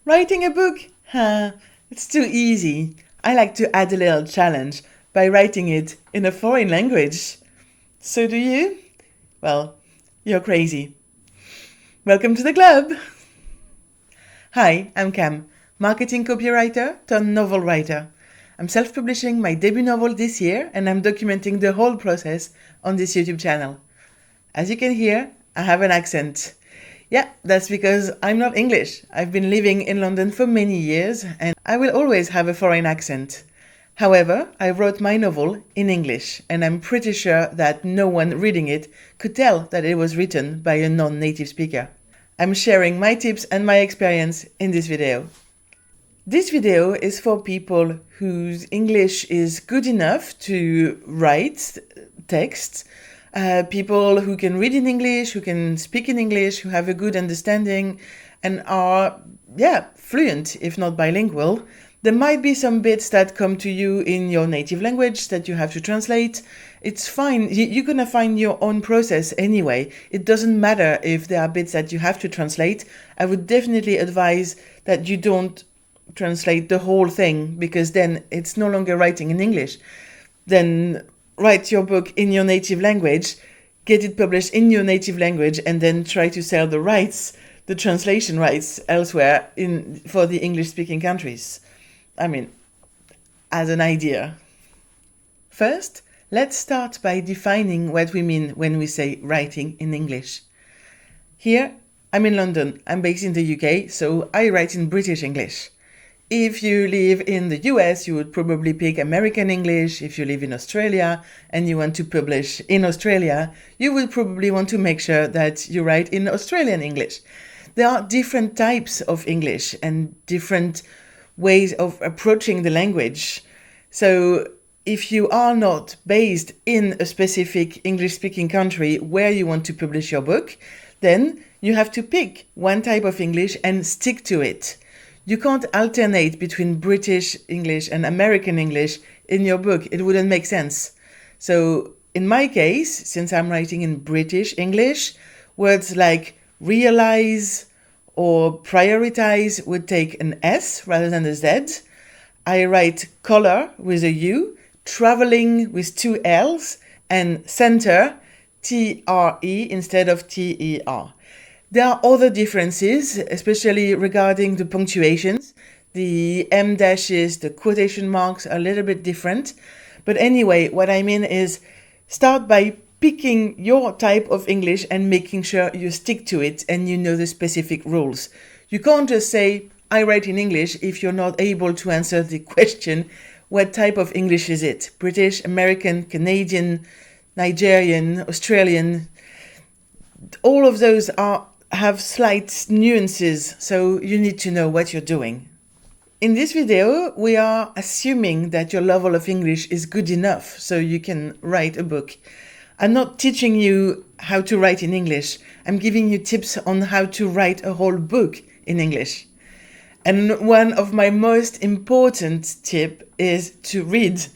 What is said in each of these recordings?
Writing a book? It's too easy. I like to add a little challenge by writing it in a foreign language. So do you? Well, you're crazy. Welcome to the club! Hi, I'm Cam, marketing copywriter turned novel writer. I'm self-publishing my debut novel this year and I'm documenting the whole process on this YouTube channel. As you can hear, I have an accent. Yeah, that's because I'm not English. I've been living in London for many years and I will always have a foreign accent. However, I wrote my novel in English and I'm pretty sure that no one reading it could tell that it was written by a non-native speaker. I'm sharing my tips and my experience in this video. This video is for people whose English is good enough to write text, people who can read in English, who can speak in English, who have a good understanding and are, fluent, if not bilingual. There might be some bits that come to you in your native language that you have to translate. It's fine. You're going to find your own process anyway. It doesn't matter if there are bits that you have to translate. I would definitely advise that you don't translate the whole thing because then it's no longer writing in English. Then write your book in your native language, get it published in your native language, and then try to sell the rights, the translation rights elsewhere for the English-speaking countries. I mean, as an idea. First, let's start by defining what we mean when we say writing in English. Here, I'm in London. I'm based in the UK, so I write in British English. If you live in the US, you would probably pick American English. If you live in Australia and you want to publish in Australia, you would probably want to make sure that you write in Australian English. There are different types of English and different ways of approaching the language. So if you are not based in a specific English-speaking country where you want to publish your book, then you have to pick one type of English and stick to it. You can't alternate between British English and American English in your book. It wouldn't make sense. So in my case, since I'm writing in British English, words like realize or prioritize would take an S rather than a Z. I write color with a U, traveling with two L's, and center, T-R-E instead of T-E-R. There are other differences, especially regarding the punctuations. The M dashes, the quotation marks are a little bit different. But anyway, what I mean is start by picking your type of English and making sure you stick to it and you know the specific rules. You can't just say, I write in English if you're not able to answer the question, what type of English is it? British, American, Canadian, Nigerian, Australian. All of those have slight nuances, so you need to know what you're doing. In this video, we are assuming that your level of English is good enough so you can write a book. I'm not teaching you how to write in English. I'm giving you tips on how to write a whole book in English. And one of my most important tips is to read.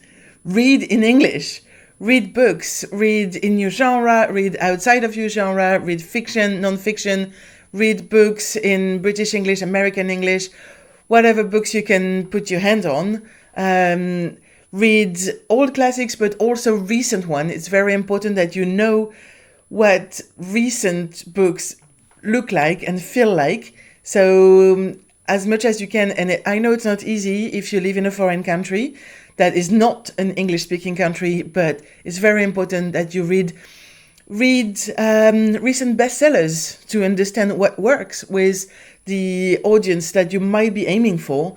Read in English. Read books, read in your genre, read outside of your genre, read fiction, non-fiction, read books in British English, American English, whatever books you can put your hand on. Read old classics, but also recent ones. It's very important that you know what recent books look like and feel like. So as much as you can, and I know it's not easy if you live in a foreign country that is not an English-speaking country, but it's very important that you read recent bestsellers to understand what works with the audience that you might be aiming for.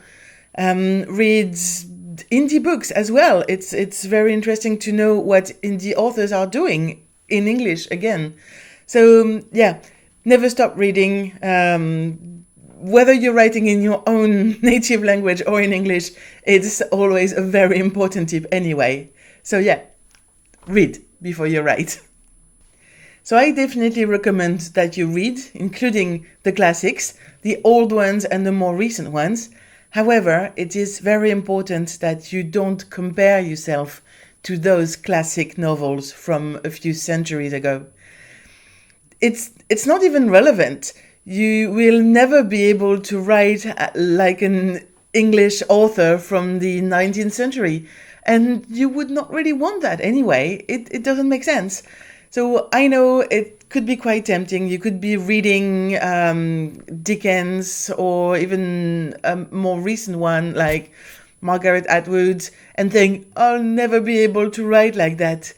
Read indie books as well. It's very interesting to know what indie authors are doing in English again. So never stop reading. Whether you're writing in your own native language or in English, it's always a very important tip anyway. So read before you write. So I definitely recommend that you read, including the classics, the old ones and the more recent ones. However, it is very important that you don't compare yourself to those classic novels from a few centuries ago. It's not even relevant. You will never be able to write like an English author from the 19th century. And you would not really want that anyway. It doesn't make sense. So I know it could be quite tempting. You could be reading Dickens or even a more recent one like Margaret Atwood and think, I'll never be able to write like that.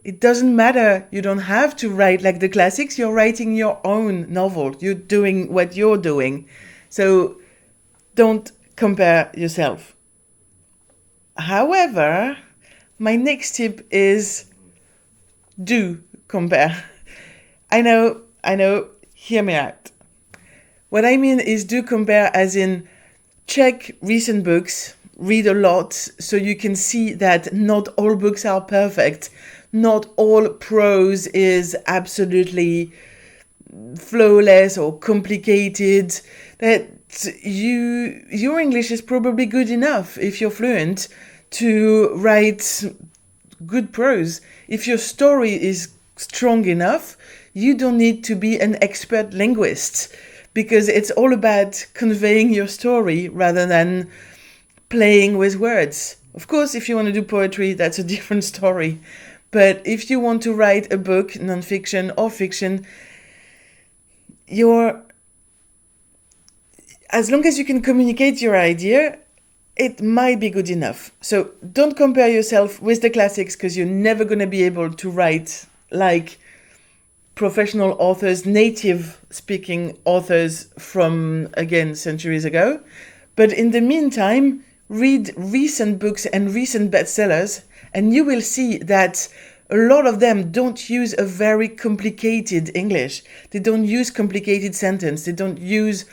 It doesn't matter. You don't have to write like the classics. You're writing your own novel. You're doing what you're doing. So don't compare yourself. However, my next tip is do compare. I know, hear me out. What I mean is do compare as in check recent books, read a lot so you can see that not all books are perfect. Not all prose is absolutely flawless or complicated. That your English is probably good enough if you're fluent to write good prose. If your story is strong enough, you don't need to be an expert linguist because it's all about conveying your story rather than playing with words. Of course, if you want to do poetry, that's a different story. But if you want to write a book, nonfiction or fiction, as long as you can communicate your idea, it might be good enough. So don't compare yourself with the classics because you're never going to be able to write like professional authors, native speaking authors from, again, centuries ago. But in the meantime, read recent books and recent bestsellers, and you will see that a lot of them don't use a very complicated English. They don't use complicated sentence. They don't use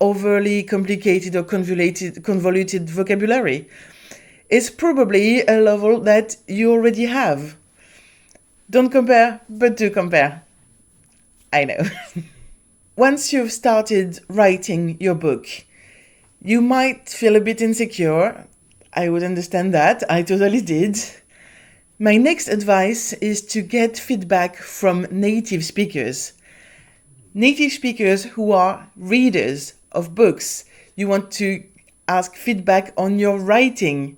overly complicated or convoluted vocabulary. It's probably a level that you already have. Don't compare, but do compare. I know. Once you've started writing your book, you might feel a bit insecure. I would understand that. I totally did. My next advice is to get feedback from native speakers. Native speakers who are readers of books. You want to ask feedback on your writing,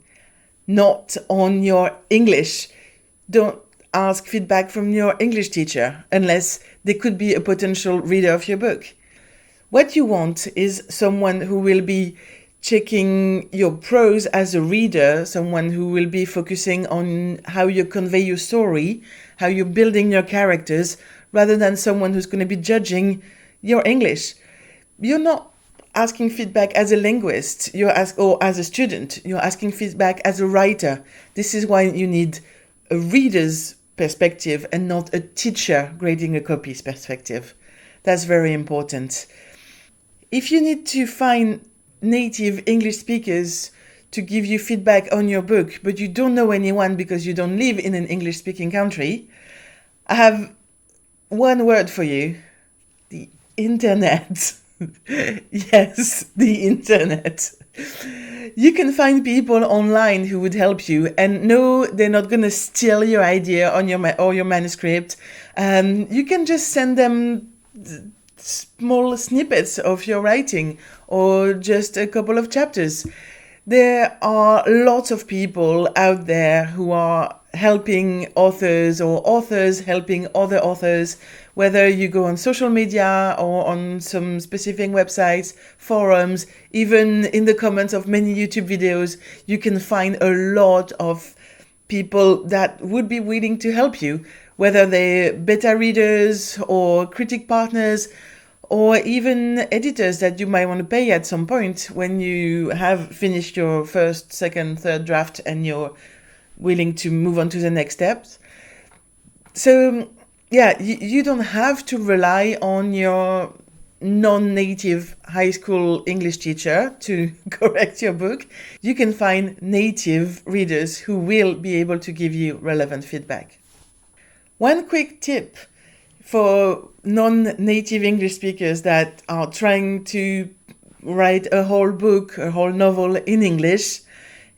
not on your English. Don't ask feedback from your English teacher unless they could be a potential reader of your book. What you want is someone who will be checking your prose as a reader, someone who will be focusing on how you convey your story, how you're building your characters, rather than someone who's going to be judging your English. You're not asking feedback as a linguist, or as a student. You're asking feedback as a writer. This is why you need a reader's perspective and not a teacher grading a copy's perspective. That's very important. If you need to find native English speakers to give you feedback on your book, but you don't know anyone because you don't live in an English-speaking country, I have one word for you: the internet. Yes, the internet. You can find people online who would help you, and no, they're not going to steal your idea on your manuscript. You can just send them small snippets of your writing or just a couple of chapters. There are lots of people out there who are helping authors or authors helping other authors, whether you go on social media or on some specific websites, forums, even in the comments of many YouTube videos, you can find a lot of people that would be willing to help you, whether they're beta readers or critic partners, or even editors that you might want to pay at some point when you have finished your first, second, third draft and you're willing to move on to the next steps. So, yeah, you don't have to rely on your non-native high school English teacher to correct your book. You can find native readers who will be able to give you relevant feedback. One quick tip for non-native English speakers that are trying to write a whole book, a whole novel in English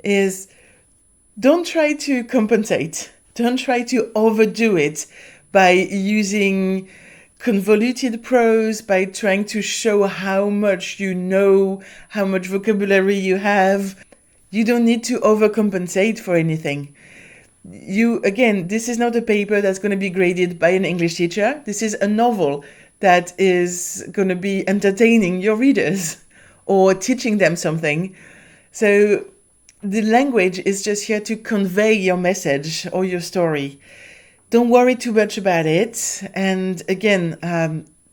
is don't try to compensate. Don't try to overdo it by using convoluted prose, by trying to show how much you know, how much vocabulary you have. You don't need to overcompensate for anything. Again, this is not a paper that's going to be graded by an English teacher. This is a novel that is going to be entertaining your readers or teaching them something. So the language is just here to convey your message or your story. Don't worry too much about it. And again,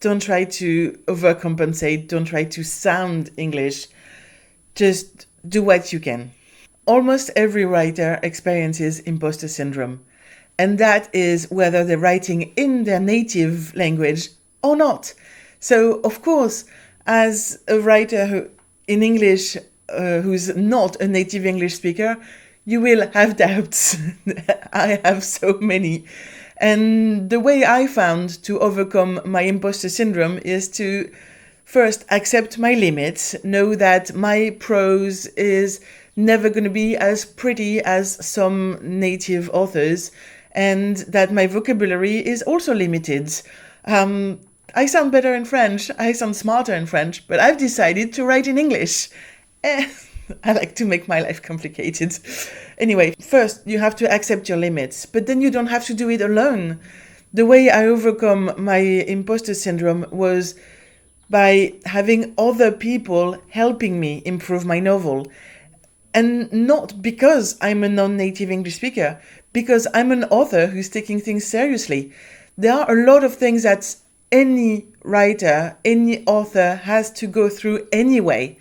don't try to overcompensate. Don't try to sound English. Just do what you can. Almost every writer experiences imposter syndrome. And that is whether they're writing in their native language or not. So, of course, as a writer in English who's not a native English speaker, you will have doubts. I have so many. And the way I found to overcome my imposter syndrome is to first accept my limits, know that my prose is never going to be as pretty as some native authors, and that my vocabulary is also limited. I sound better in French, I sound smarter in French, but I've decided to write in English. I like to make my life complicated. Anyway, first you have to accept your limits, but then you don't have to do it alone. The way I overcome my imposter syndrome was by having other people helping me improve my novel. And not because I'm a non-native English speaker, because I'm an author who's taking things seriously. There are a lot of things that any writer, any author has to go through anyway.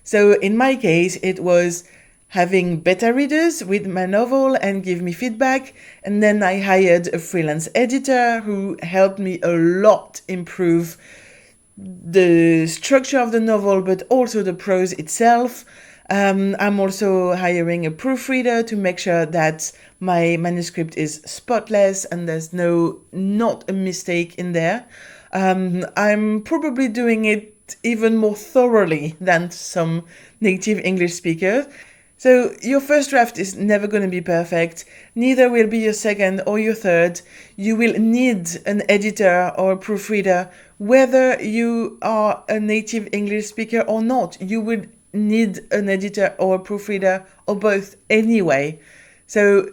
So in my case, it was having beta readers with my novel and give me feedback. And then I hired a freelance editor who helped me a lot improve the structure of the novel, but also the prose itself. I'm also hiring a proofreader to make sure that my manuscript is spotless and there's not a mistake in there. I'm probably doing it even more thoroughly than some native English speakers. So your first draft is never going to be perfect. Neither will be your second or your third. You will need an editor or a proofreader, whether you are a native English speaker or not. You would need an editor or a proofreader or both anyway. So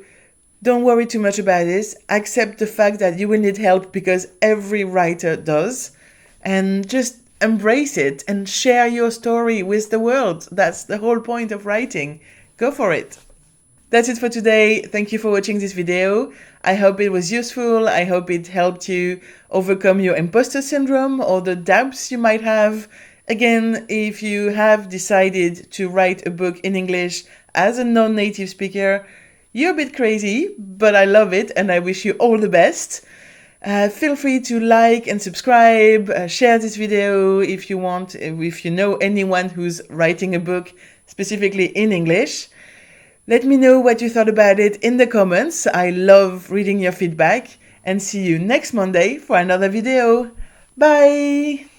don't worry too much about this. Accept the fact that you will need help because every writer does. And just embrace it and share your story with the world. That's the whole point of writing. Go for it. That's it for today. Thank you for watching this video. I hope it was useful. I hope it helped you overcome your imposter syndrome or the doubts you might have. Again, if you have decided to write a book in English as a non-native speaker, you're a bit crazy, but I love it and I wish you all the best. Feel free to like and subscribe, share this video if you want, if you know anyone who's writing a book specifically in English. Let me know what you thought about it in the comments. I love reading your feedback and see you next Monday for another video. Bye!